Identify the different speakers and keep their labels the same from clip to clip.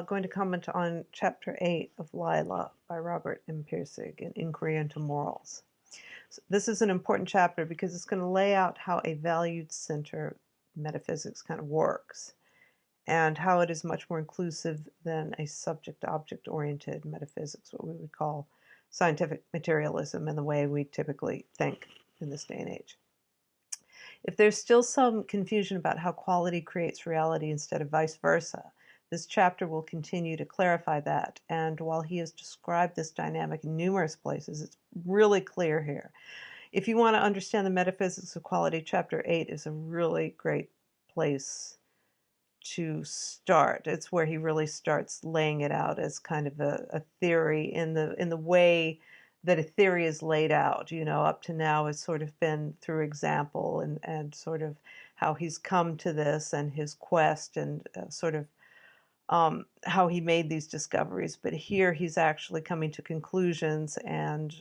Speaker 1: going to comment on Chapter 8 of Lila by Robert M. Pirsig, An Inquiry into Morals. So this is an important chapter because it's going to lay out how a valued center metaphysics kind of works and how it is much more inclusive than a subject-object oriented metaphysics, what we would call scientific materialism in the way we typically think in this day and age. If there's still some confusion about how quality creates reality instead of vice versa, this chapter will continue to clarify that. And while he has described this dynamic in numerous places, it's really clear here. If you want to understand the metaphysics of quality, Chapter 8 is a really great place to start. It's where he really starts laying it out as kind of a theory in the way that a theory is laid out. You know, up to now it's sort of been through example and sort of how he's come to this and his quest and sort of how he made these discoveries. But here he's actually coming to conclusions and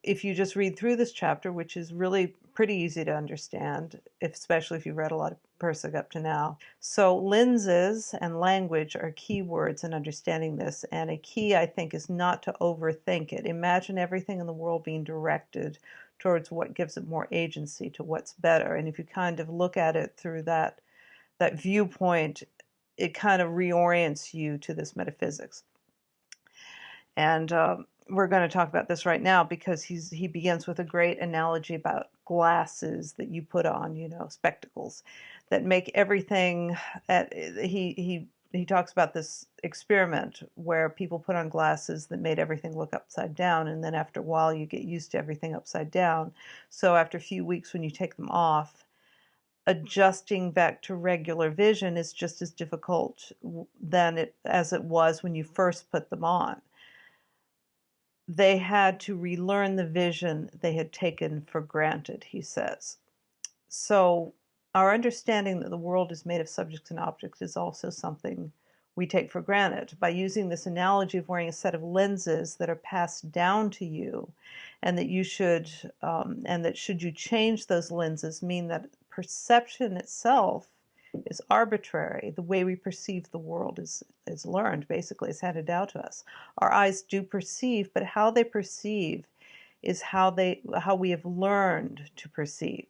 Speaker 1: if you just read through this chapter, which is really pretty easy to understand, especially if you've read a lot of Pirsig up to now. So lenses and language are key words in understanding this, and a key, I think, is not to overthink it. Imagine everything in the world being directed towards what gives it more agency, to what's better. And if you kind of look at it through that viewpoint, it kind of reorients you to this metaphysics. And we're going to talk about this right now because he begins with a great analogy about glasses that you put on, you know, spectacles that make everything. He talks about this experiment where people put on glasses that made everything look upside down, and then after a while you get used to everything upside down. So after a few weeks, when you take them off, adjusting back to regular vision is just as difficult as it was when you first put them on. They had to relearn the vision they had taken for granted, he says. So our understanding that the world is made of subjects and objects is also something we take for granted. By using this analogy of wearing a set of lenses that are passed down to you, and that you should, should you change those lenses, mean that perception itself is arbitrary. The way we perceive the world is learned, basically, is handed down to us. Our eyes do perceive, but how they perceive is how we have learned to perceive.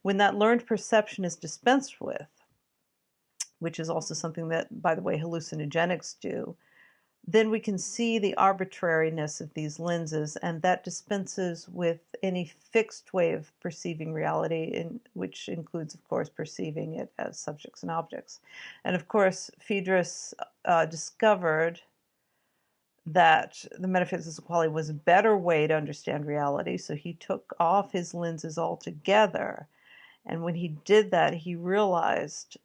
Speaker 1: When that learned perception is dispensed with, which is also something that, by the way, hallucinogenics do, then we can see the arbitrariness of these lenses, and that dispenses with any fixed way of perceiving reality, which includes, of course, perceiving it as subjects and objects. And of course, Phaedrus discovered that the metaphysics of quality was a better way to understand reality, so he took off his lenses altogether. And when he did that, he realized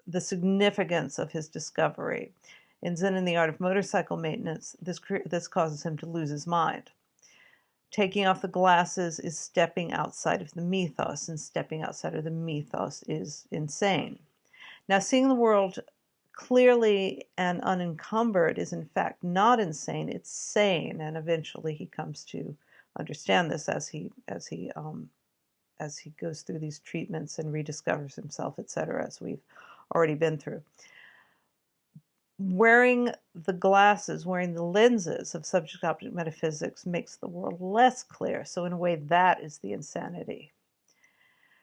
Speaker 1: the significance of his discovery. In Zen and the Art of Motorcycle Maintenance, this causes him to lose his mind. Taking off the glasses is stepping outside of the mythos, and stepping outside of the mythos is insane. Now, seeing the world clearly and unencumbered is in fact not insane, it's sane, and eventually he comes to understand this as he goes through these treatments and rediscovers himself, etc., as we've already been through. Wearing the glasses, wearing the lenses of subject-object metaphysics makes the world less clear. So in a way, that is the insanity.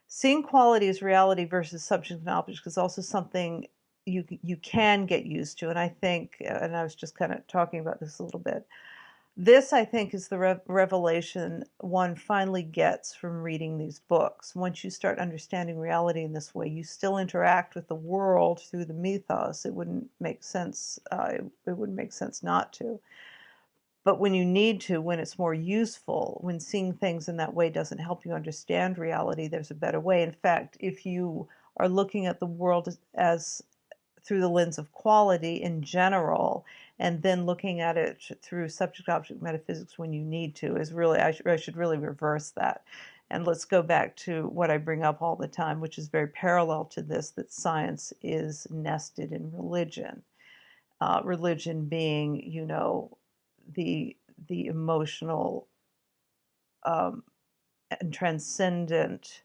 Speaker 1: Seeing quality as reality versus subject and object is also something you can get used to. And I think, and I was just kind of talking about this a little bit, this, I think, is the revelation one finally gets from reading these books. Once you start understanding reality in this way, you still interact with the world through the mythos. It wouldn't make sense. It wouldn't make sense not to. But when you need to, when it's more useful, when seeing things in that way doesn't help you understand reality, there's a better way. In fact, if you are looking at the world as through the lens of quality in general, and then looking at it through subject-object metaphysics when you need to, is really, I should really reverse that. And let's go back to what I bring up all the time, which is very parallel to this, that science is nested in religion. Religion being, you know, the emotional and transcendent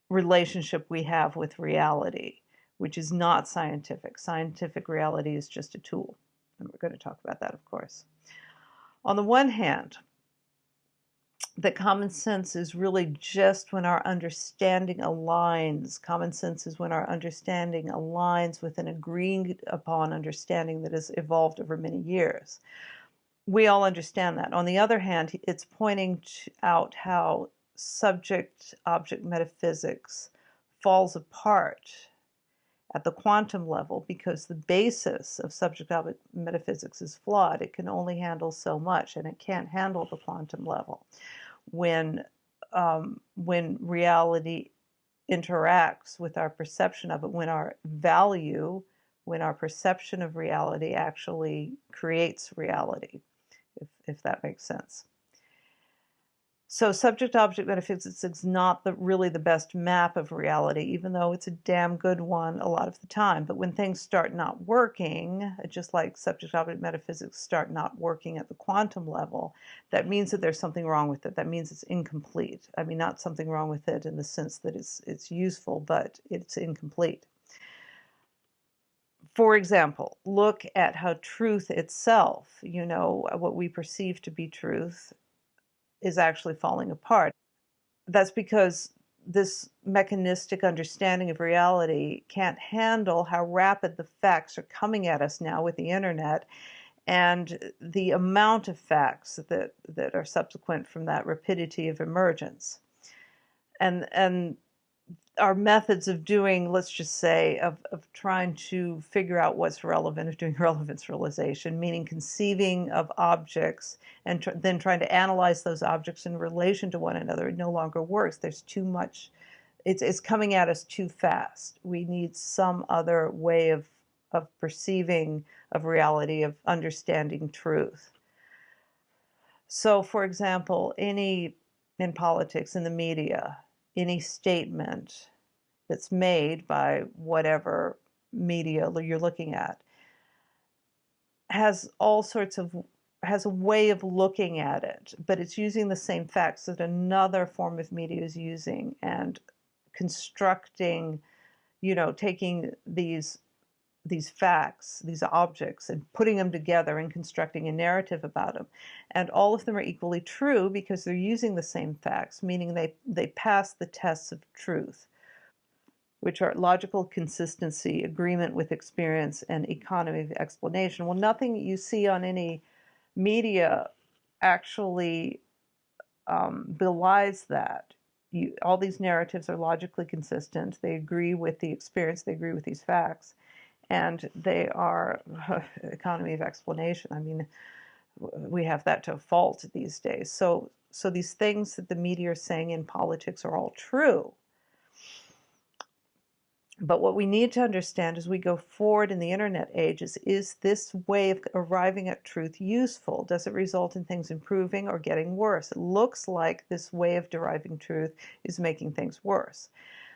Speaker 1: relationship we have with reality, which is not scientific. Scientific reality is just a tool, and we're going to talk about that, of course. On the one hand, that common sense is really just when our understanding aligns. Common sense is when our understanding aligns with an agreed upon understanding that has evolved over many years. We all understand that. On the other hand, it's pointing out how subject-object metaphysics falls apart at the quantum level because the basis of subject-object metaphysics is flawed. It can only handle so much, and it can't handle the quantum level. When reality interacts with our perception of it, when our perception of reality actually creates reality, if that makes sense. So subject-object metaphysics is not really the best map of reality, even though it's a damn good one a lot of the time. But when things start not working, just like subject-object metaphysics start not working at the quantum level, that means that there's something wrong with it. That means it's incomplete. I mean, not something wrong with it in the sense that it's useful, but it's incomplete. For example, look at how truth itself, what we perceive to be truth, is actually falling apart. That's because this mechanistic understanding of reality can't handle how rapid the facts are coming at us now with the internet and the amount of facts that are subsequent from that rapidity of emergence. And our methods of doing, let's just say, of trying to figure out what's relevant, of doing relevance realization, meaning conceiving of objects and then trying to analyze those objects in relation to one another, it no longer works. There's too much, it's coming at us too fast. We need some other way of perceiving of reality, of understanding truth. So, for example, in politics, in the media, any statement that's made by whatever media you're looking at has a way of looking at it, but it's using the same facts that another form of media is using and constructing, taking these facts, these objects, and putting them together and constructing a narrative about them. And all of them are equally true because they're using the same facts, meaning they pass the tests of truth, which are logical consistency, agreement with experience, and economy of explanation. Well, nothing you see on any media actually belies that. All these narratives are logically consistent. They agree with the experience. They agree with these facts. And they are economy of explanation. I mean, we have that to a fault these days. So these things that the media are saying in politics are all true. But what we need to understand as we go forward in the internet age is this way of arriving at truth useful? Does it result in things improving or getting worse? It looks like this way of deriving truth is making things worse.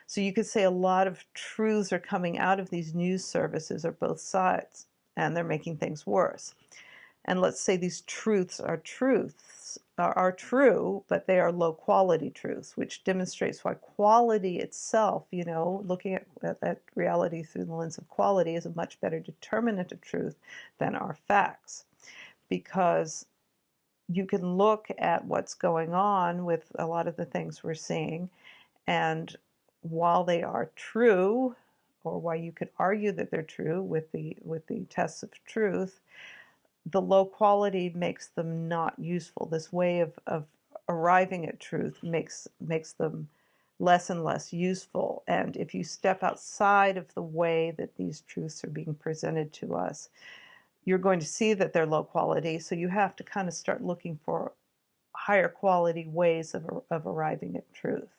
Speaker 1: So you could say a lot of truths are coming out of these news services or both sides, and they're making things worse. And let's say these truths are true, but they are low quality truths, which demonstrates why quality itself, looking at reality through the lens of quality is a much better determinant of truth than our facts. Because you can look at what's going on with a lot of the things we're seeing, and while they are true, or why you could argue that they're true with the tests of truth, the low quality makes them not useful. This way of arriving at truth makes them less and less useful. And if you step outside of the way that these truths are being presented to us, you're going to see that they're low quality. So you have to kind of start looking for higher quality ways of arriving at truth.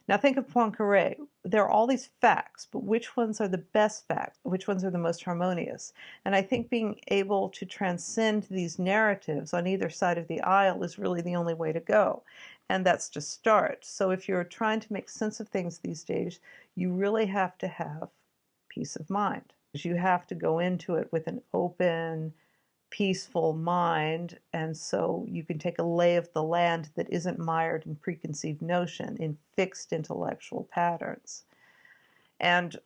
Speaker 1: Now think of Poincaré. There are all these facts, but which ones are the best facts? Which ones are the most harmonious? And I think being able to transcend these narratives on either side of the aisle is really the only way to go. And that's to start. So if you're trying to make sense of things these days, you really have to have peace of mind. You have to go into it with an open, peaceful mind, and so you can take a lay of the land that isn't mired in preconceived notion, in fixed intellectual patterns. And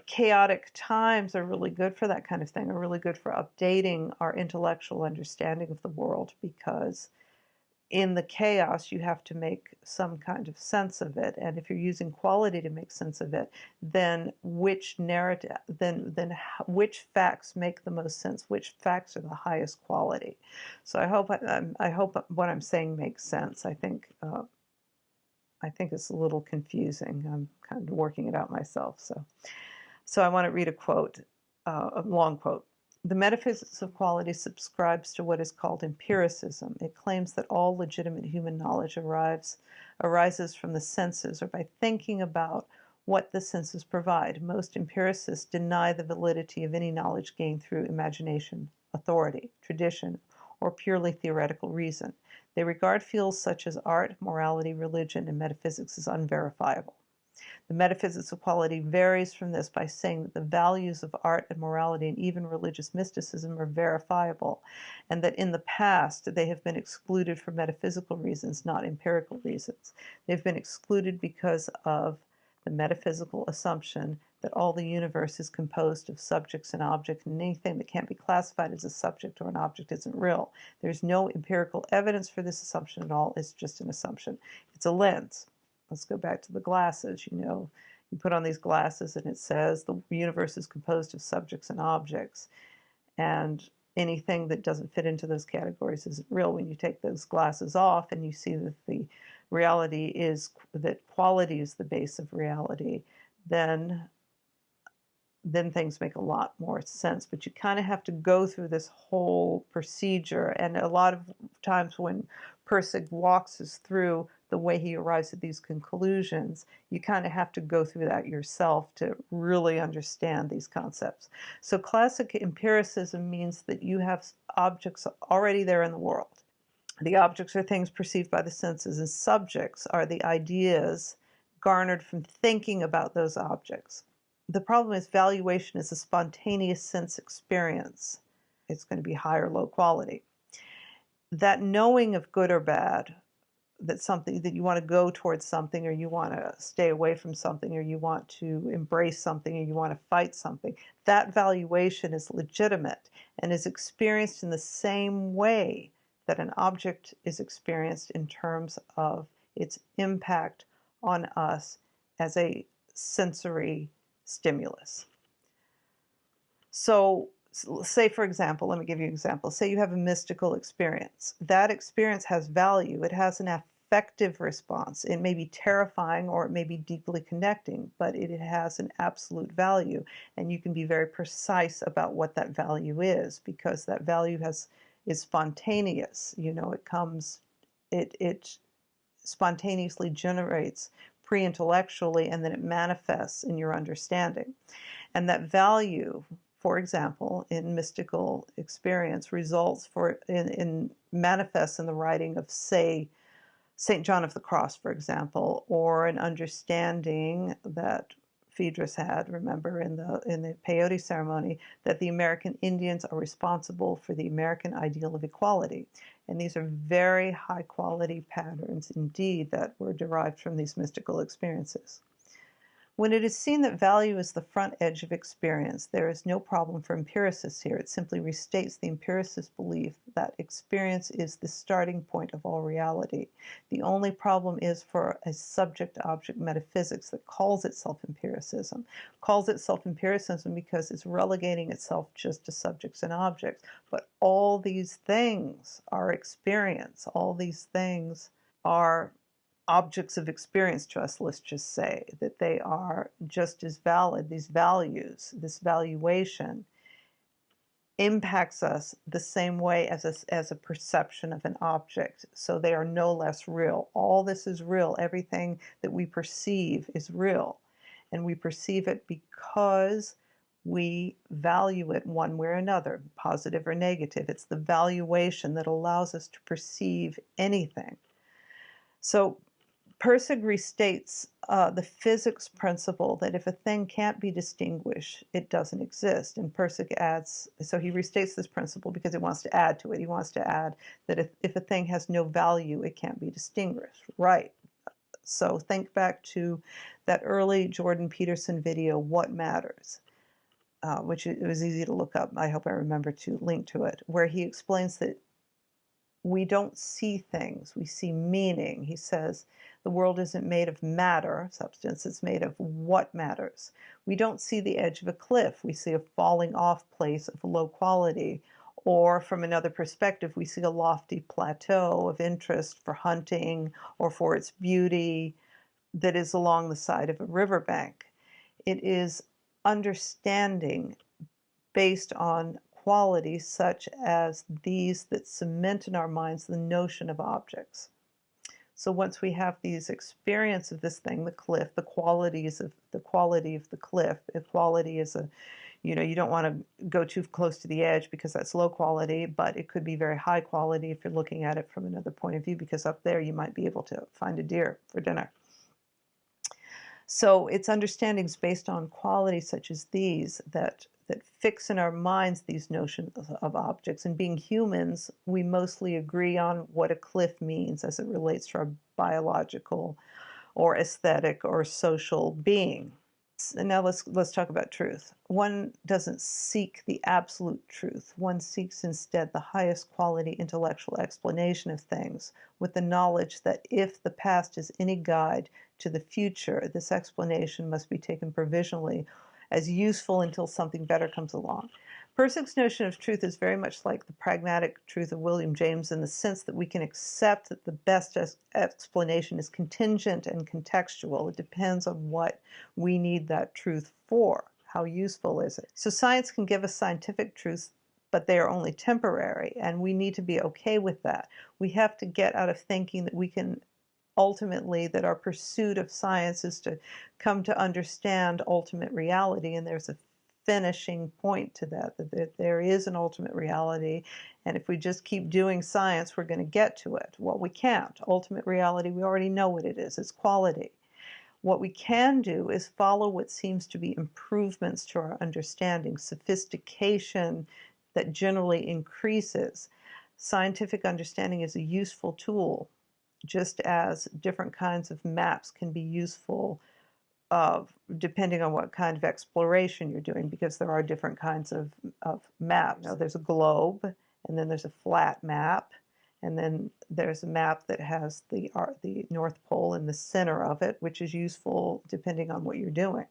Speaker 1: chaotic times are really good for that kind of thing, are really good for updating our intellectual understanding of the world, because in the chaos you have to make some kind of sense of it, and if you're using quality to make sense of it, then which narrative, which facts make the most sense, which facts are the highest quality. So I hope what I'm saying makes sense. I think it's a little confusing. I'm kind of working it out myself. So I want to read a quote, a long quote. The metaphysics of quality subscribes to what is called empiricism. It claims that all legitimate human knowledge arises from the senses, or by thinking about what the senses provide. Most empiricists deny the validity of any knowledge gained through imagination, authority, tradition, or purely theoretical reason. They regard fields such as art, morality, religion, and metaphysics as unverifiable. The metaphysics of quality varies from this by saying that the values of art and morality and even religious mysticism are verifiable, and that in the past they have been excluded for metaphysical reasons, not empirical reasons. They've been excluded because of the metaphysical assumption that all the universe is composed of subjects and objects, and anything that can't be classified as a subject or an object isn't real. There's no empirical evidence for this assumption at all. It's just an assumption. It's a lens. Let's go back to the glasses. You put on these glasses and it says the universe is composed of subjects and objects, and anything that doesn't fit into those categories isn't real. When you take those glasses off and you see that the reality is, that quality is the base of reality, then things make a lot more sense. But you kind of have to go through this whole procedure, and a lot of times when Pirsig walks us through the way he arrives at these conclusions, you kind of have to go through that yourself to really understand these concepts. So classic empiricism means that you have objects already there in the world. The objects are things perceived by the senses, and subjects are the ideas garnered from thinking about those objects. The problem is valuation is a spontaneous sense experience. It's going to be high or low quality. That knowing of good or bad, that something, that you want to go towards something, or you want to stay away from something, or you want to embrace something, or you want to fight something, that valuation is legitimate and is experienced in the same way that an object is experienced in terms of its impact on us as a sensory stimulus. So say, for example, let me give you an example. Say you have a mystical experience. That experience has value. It has an affective response. It may be terrifying or it may be deeply connecting, but it has an absolute value. And you can be very precise about what that value is, because that value is spontaneous. It spontaneously generates pre-intellectually, and then it manifests in your understanding. And that value, for example, in mystical experience, manifests in the writing of, say, St. John of the Cross, for example, or an understanding that Phaedrus had, remember, in the peyote ceremony, that the American Indians are responsible for the American ideal of equality. And these are very high quality patterns indeed that were derived from these mystical experiences. When it is seen that value is the front edge of experience, there is no problem for empiricists here. It simply restates the empiricist belief that experience is the starting point of all reality. The only problem is for a subject-object metaphysics that calls itself empiricism. Calls itself empiricism because it's relegating itself just to subjects and objects. But all these things are experience. All these things are objects of experience to us. Let's just say that they are just as valid. These values, this valuation, impacts us the same way as a perception of an object. So they are no less real. All this is real. Everything that we perceive is real. And we perceive it because we value it one way or another, positive or negative. It's the valuation that allows us to perceive anything. So Pirsig restates the physics principle that if a thing can't be distinguished, it doesn't exist. And Pirsig adds, so he restates this principle because he wants to add to it. He wants to add that if a thing has no value, it can't be distinguished. Right. So think back to that early Jordan Peterson video, What Matters, which it was easy to look up. I hope I remember to link to it, where he explains that we don't see things, we see meaning. He says the world isn't made of matter, substance, it's made of what matters. We don't see the edge of a cliff, we see a falling off place of low quality. Or from another perspective, we see a lofty plateau of interest for hunting or for its beauty that is along the side of a riverbank. It is understanding based on qualities such as these that cement in our minds the notion of objects. So once we have these experience of this thing, the cliff, the quality of the cliff, equality is a, you don't want to go too close to the edge because that's low quality, but it could be very high quality if you're looking at it from another point of view, because up there you might be able to find a deer for dinner. So it's understandings based on qualities such as these that fix in our minds these notions of objects. And being humans, we mostly agree on what a cliff means as it relates to our biological or aesthetic or social being. And now let's talk about truth. One doesn't seek the absolute truth. One seeks instead the highest quality intellectual explanation of things, with the knowledge that if the past is any guide to the future, this explanation must be taken provisionally as useful until something better comes along. Pirsig's notion of truth is very much like the pragmatic truth of William James, in the sense that we can accept that the best explanation is contingent and contextual. It depends on what we need that truth for. How useful is it? So science can give us scientific truths, but they are only temporary, and we need to be okay with that. We have to get out of thinking that we can ultimately, that our pursuit of science is to come to understand ultimate reality, and there's a finishing point to that there is an ultimate reality, and if we just keep doing science, we're going to get to it. Well, we can't. Ultimate reality, we already know what it is. It's quality. What we can do is follow what seems to be improvements to our understanding, sophistication that generally increases. Scientific understanding is a useful tool, just as different kinds of maps can be useful depending on what kind of exploration you're doing, because there are different kinds of maps. There's a globe, and then there's a flat map, and then there's a map that has the North Pole in the center of it, which is useful depending on what you're doing.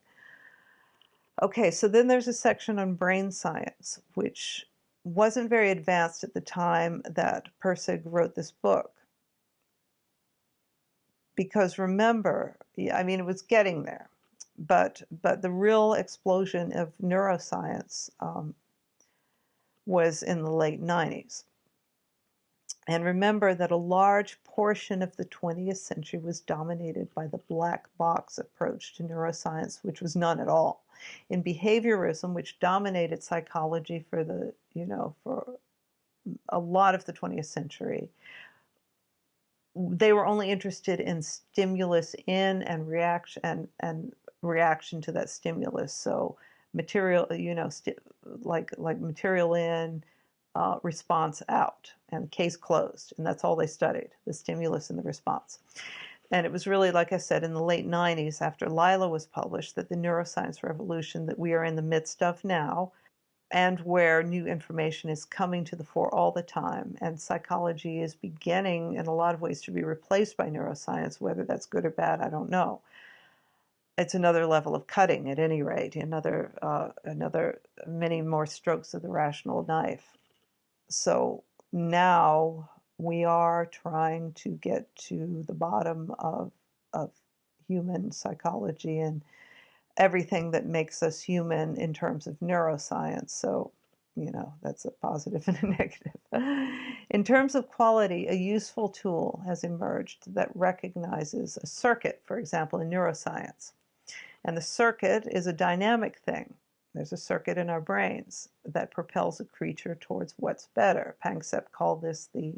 Speaker 1: Okay, so then there's a section on brain science, which wasn't very advanced at the time that Pirsig wrote this book. Because remember, I mean, it was getting there, but the real explosion of neuroscience was in the late 90s. And remember that a large portion of the 20th century was dominated by the black box approach to neuroscience, which was none at all. In behaviorism, which dominated psychology for for a lot of the 20th century, they were only interested in stimulus in and reaction to that stimulus. So material, like material in, response out, and case closed. And that's all they studied, the stimulus and the response. And it was really, like I said, in the late 90s, after Lila was published, that the neuroscience revolution that we are in the midst of now, and where new information is coming to the fore all the time, and psychology is beginning in a lot of ways to be replaced by neuroscience. Whether that's good or bad, I don't know. It's another level of cutting, at any rate, another many more strokes of the rational knife. So now we are trying to get to the bottom of human psychology and everything that makes us human in terms of neuroscience. So, that's a positive and a negative. In terms of quality, a useful tool has emerged that recognizes a circuit, for example, in neuroscience. And the circuit is a dynamic thing. There's a circuit in our brains that propels a creature towards what's better. Panksepp called this the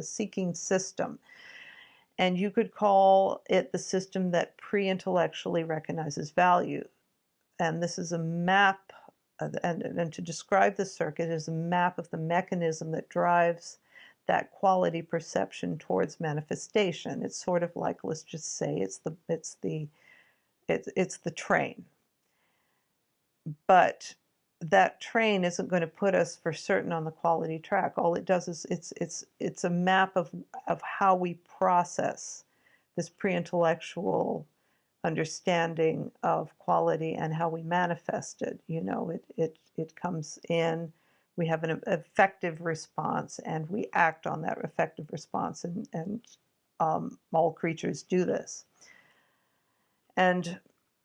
Speaker 1: seeking system. And you could call it the system that pre-intellectually recognizes value. And this is a map, and to describe the circuit is a map of the mechanism that drives that quality perception towards manifestation. It's sort of like, let's just say, it's the It's the train. But that train isn't going to put us for certain on the quality track. All it does is it's a map of how we process this pre-intellectual understanding of quality and how we manifest it. You know, it comes in, we have an effective response, and we act on that effective response, and all creatures do this. And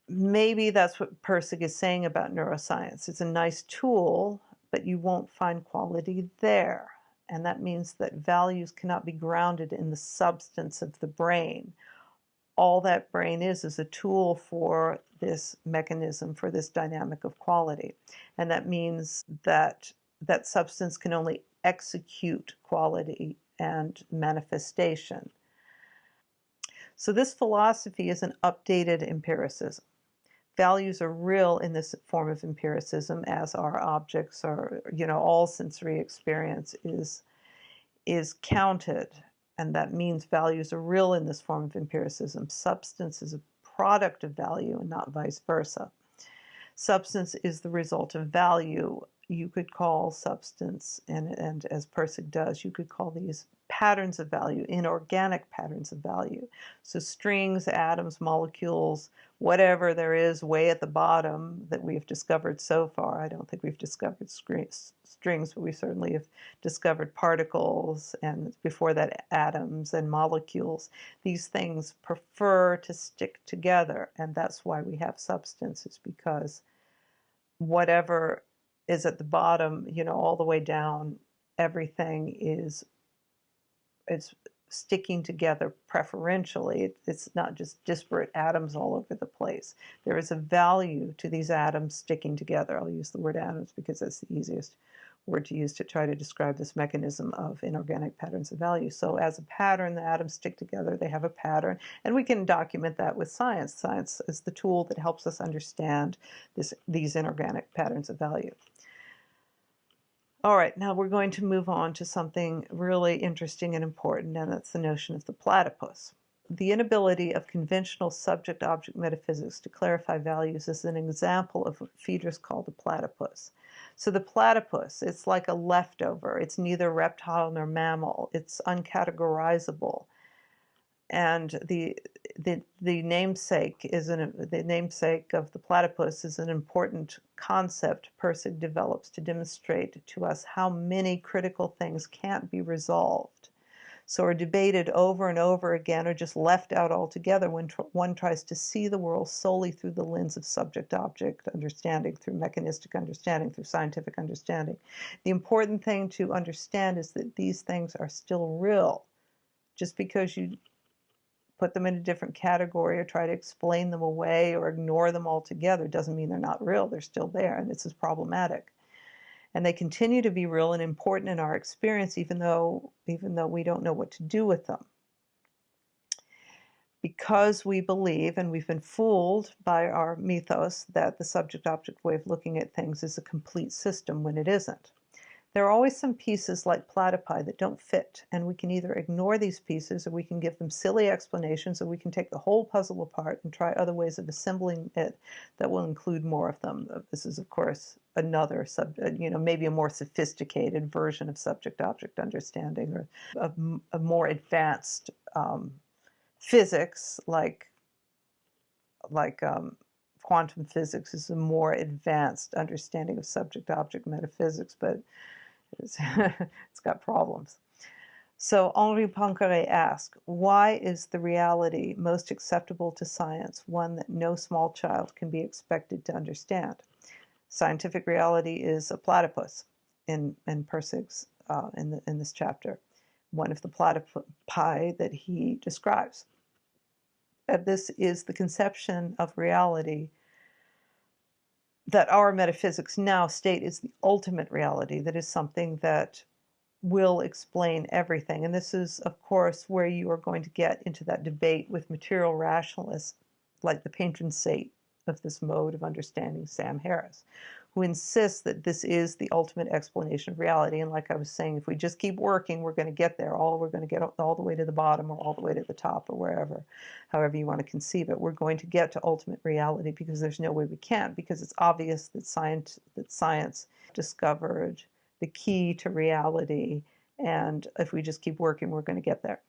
Speaker 1: maybe that's what Pirsig is saying about neuroscience. It's a nice tool, but you won't find quality there. And that means that values cannot be grounded in the substance of the brain. All that brain is a tool for this mechanism, for this dynamic of quality. And that means that that substance can only execute quality and manifestation. So this philosophy is an updated empiricism. Values are real in this form of empiricism, as are objects, or, you know, all sensory experience is counted. And that means values are real in this form of empiricism. Substance is a product of value and not vice versa. Substance is the result of value. You could call substance, and as Pirsig does, you could call these patterns of value, inorganic patterns of value. So strings, atoms, molecules, whatever there is way at the bottom that we've discovered so far. I don't think we've discovered strings, but we certainly have discovered particles, and before that atoms and molecules. These things prefer to stick together, and that's why we have substance, is because whatever is at the bottom, you know, all the way down, everything is sticking together preferentially. It's not just disparate atoms all over the place. There is a value to these atoms sticking together. I'll use the word atoms because that's the easiest word to use to try to describe this mechanism of inorganic patterns of value. So as a pattern, the atoms stick together, they have a pattern, and we can document that with science. Science is the tool that helps us understand these inorganic patterns of value. All right, now we're going to move on to something really interesting and important, and that's the notion of the platypus. The inability of conventional subject-object metaphysics to clarify values is an example of what Phaedrus called a platypus. So the platypus, it's like a leftover. It's neither reptile nor mammal. It's uncategorizable. And the namesake of the platypus is an important concept Pirsig develops to demonstrate to us how many critical things can't be resolved, so are debated over and over again, or just left out altogether when one tries to see the world solely through the lens of subject-object understanding, through mechanistic understanding, through scientific understanding. The important thing to understand is that these things are still real. Just because you put them in a different category or try to explain them away or ignore them altogether doesn't mean they're not real. They're still there, and this is problematic. And they continue to be real and important in our experience, even though we don't know what to do with them. Because we believe, and we've been fooled by our mythos, that the subject-object way of looking at things is a complete system when it isn't. There are always some pieces like platypi that don't fit, and we can either ignore these pieces, or we can give them silly explanations, or we can take the whole puzzle apart and try other ways of assembling it that will include more of them. This is, of course, another maybe a more sophisticated version of subject-object understanding, or a more advanced physics, like quantum physics is a more advanced understanding of subject-object metaphysics, but it's got problems. So Henri Poincaré asked, why is the reality most acceptable to science one that no small child can be expected to understand? Scientific reality is a platypus in Pirsig's in this chapter, one of the platypi that he describes. That this is the conception of reality that our metaphysics now state is the ultimate reality, that is something that will explain everything. And this is, of course, where you are going to get into that debate with material rationalists like the patron saint of this mode of understanding, Sam Harris, who insists that this is the ultimate explanation of reality. And like I was saying, if we just keep working, we're going to get there. We're going to get all the way to the bottom or all the way to the top or wherever, however you want to conceive it. We're going to get to ultimate reality because there's no way we can't, because it's obvious that science discovered the key to reality. And if we just keep working, we're going to get there.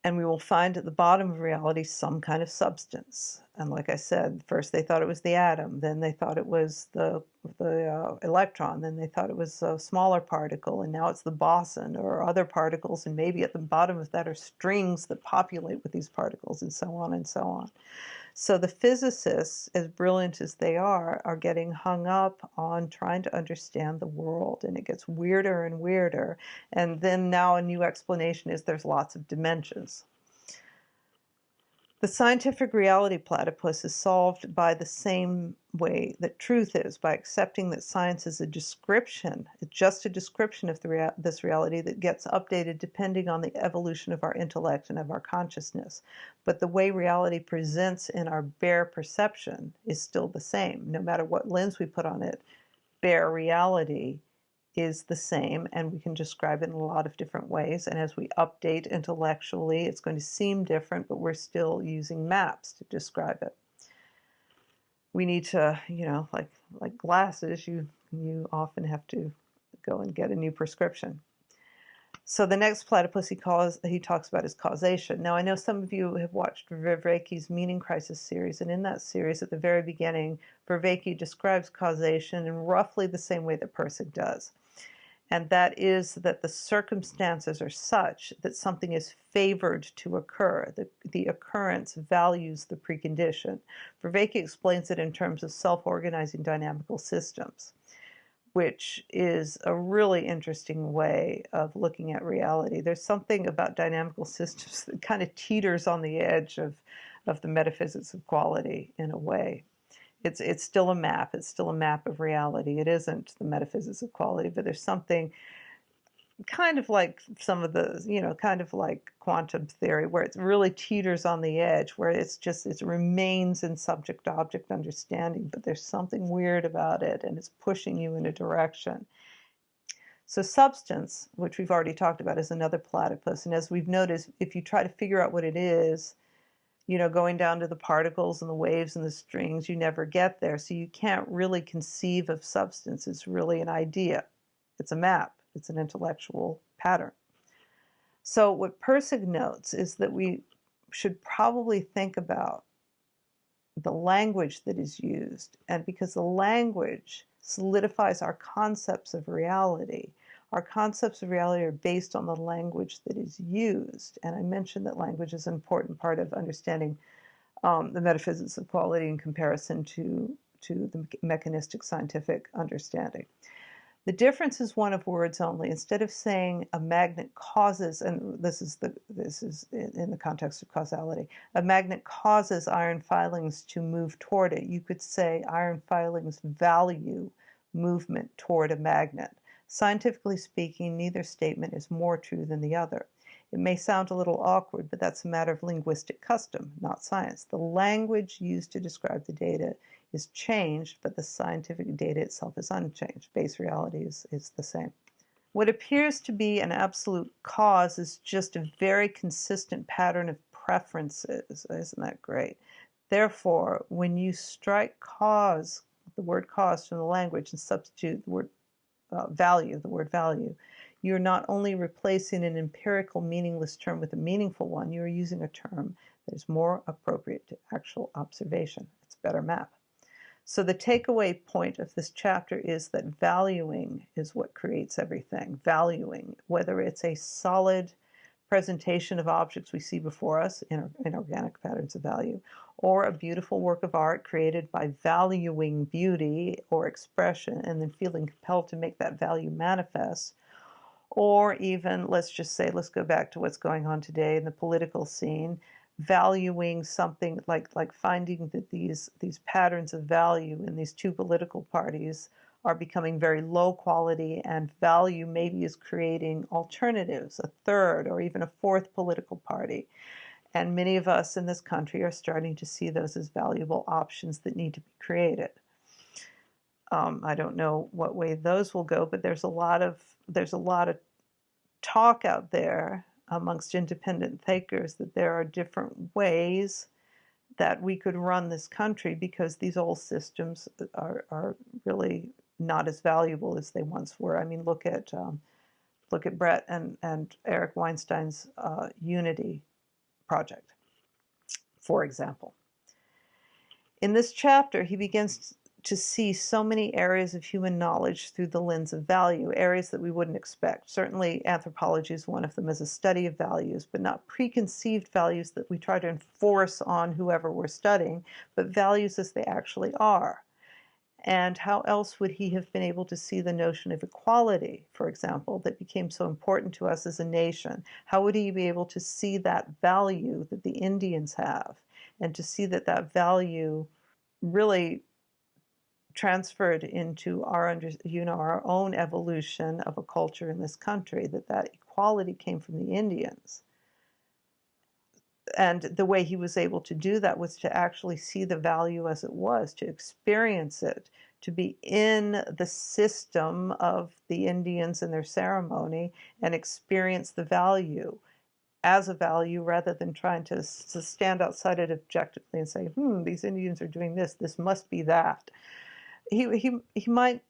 Speaker 1: And we will find at the bottom of reality some kind of substance. And like I said, first they thought it was the atom, then they thought it was the electron, then they thought it was a smaller particle, and now it's the boson or other particles, and maybe at the bottom of that are strings that populate with these particles, and so on and so on. So the physicists, as brilliant as they are getting hung up on trying to understand the world, and it gets weirder and weirder. And then now a new explanation is there's lots of dimensions. The scientific reality platypus is solved by the same way that truth is, by accepting that science is a description, just a description of this reality that gets updated depending on the evolution of our intellect and of our consciousness. But the way reality presents in our bare perception is still the same. No matter what lens we put on it, bare reality is the same, and we can describe it in a lot of different ways. And as we update intellectually, it's going to seem different, but we're still using maps to describe it. We need to, like glasses, you often have to go and get a new prescription. So the next platypus he talks about is causation. Now, I know some of you have watched Vervaeke's Meaning Crisis series, and in that series, at the very beginning, Vervaeke describes causation in roughly the same way that Pirsig does. And that is that the circumstances are such that something is favored to occur. The occurrence values the precondition. Vervaeke explains it in terms of self-organizing dynamical systems, which is a really interesting way of looking at reality. There's something about dynamical systems that kind of teeters on the edge of the metaphysics of quality in a way. It's still a map. It's still a map of reality. It isn't the metaphysics of quality, but there's something kind of like some of the, kind of like quantum theory, where it really teeters on the edge, where it remains in subject-object understanding, but there's something weird about it, and it's pushing you in a direction. So substance, which we've already talked about, is another platypus. And as we've noticed, if you try to figure out what it is, going down to the particles and the waves and the strings, you never get there. So you can't really conceive of substance. It's really an idea. It's a map. It's an intellectual pattern. So what Pirsig notes is that we should probably think about the language that is used. And because the language solidifies our concepts of reality, our concepts of reality are based on the language that is used. And I mentioned that language is an important part of understanding the metaphysics of quality in comparison to the mechanistic scientific understanding. The difference is one of words only. Instead of saying a magnet causes, and this is in the context of causality, a magnet causes iron filings to move toward it, you could say iron filings value movement toward a magnet. Scientifically speaking, neither statement is more true than the other. It may sound a little awkward, but that's a matter of linguistic custom, not science. The language used to describe the data is changed, but the scientific data itself is unchanged. Base reality is the same. What appears to be an absolute cause is just a very consistent pattern of preferences. Isn't that great? Therefore, when you strike cause, the word cause from the language, and substitute the word value, you're not only replacing an empirical meaningless term with a meaningful one, you're using a term that is more appropriate to actual observation. It's a better map. So the takeaway point of this chapter is that valuing is what creates everything. Valuing, whether it's a solid presentation of objects we see before us in organic patterns of value, or a beautiful work of art created by valuing beauty or expression and then feeling compelled to make that value manifest, or even, let's go back to what's going on today in the political scene, valuing something like finding that these patterns of value in these two political parties are becoming very low quality, and value maybe is creating alternatives, a third or even a fourth political party. And many of us in this country are starting to see those as valuable options that need to be created. I don't know what way those will go, but there's a lot of talk out there amongst independent thinkers that there are different ways that we could run this country, because these old systems are really not as valuable as they once were. I mean, look at Brett and Eric Weinstein's Unity project, for example. In this chapter, he begins to see so many areas of human knowledge through the lens of value, areas that we wouldn't expect. Certainly, anthropology is one of them, as a study of values, but not preconceived values that we try to enforce on whoever we're studying, but values as they actually are. And how else would he have been able to see the notion of equality, for example, that became so important to us as a nation? How would he be able to see that value that the Indians have, and to see that that value really transferred into our own evolution of a culture in this country, that equality came from the Indians? And the way he was able to do that was to actually see the value as it was, to experience it, to be in the system of the Indians and their ceremony and experience the value as a value, rather than trying to stand outside it objectively and say, these Indians are doing this, this must be that. He might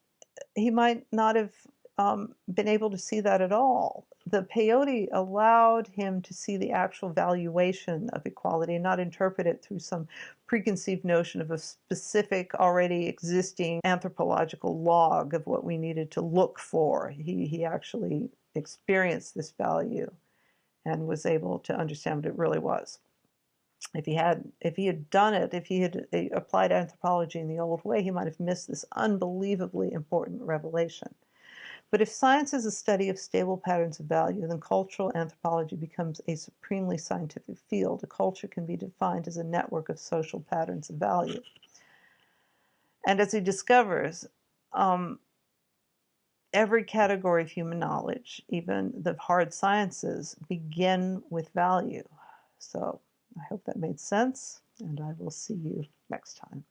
Speaker 1: not have been able to see that at all. The peyote allowed him to see the actual valuation of equality and not interpret it through some preconceived notion of a specific, already existing anthropological log of what we needed to look for. He actually experienced this value and was able to understand what it really was. If he had done it, if he had applied anthropology in the old way, he might have missed this unbelievably important revelation. But if science is a study of stable patterns of value, then cultural anthropology becomes a supremely scientific field. A culture can be defined as a network of social patterns of value. And as he discovers, every category of human knowledge, even the hard sciences, begin with value. So I hope that made sense, and I will see you next time.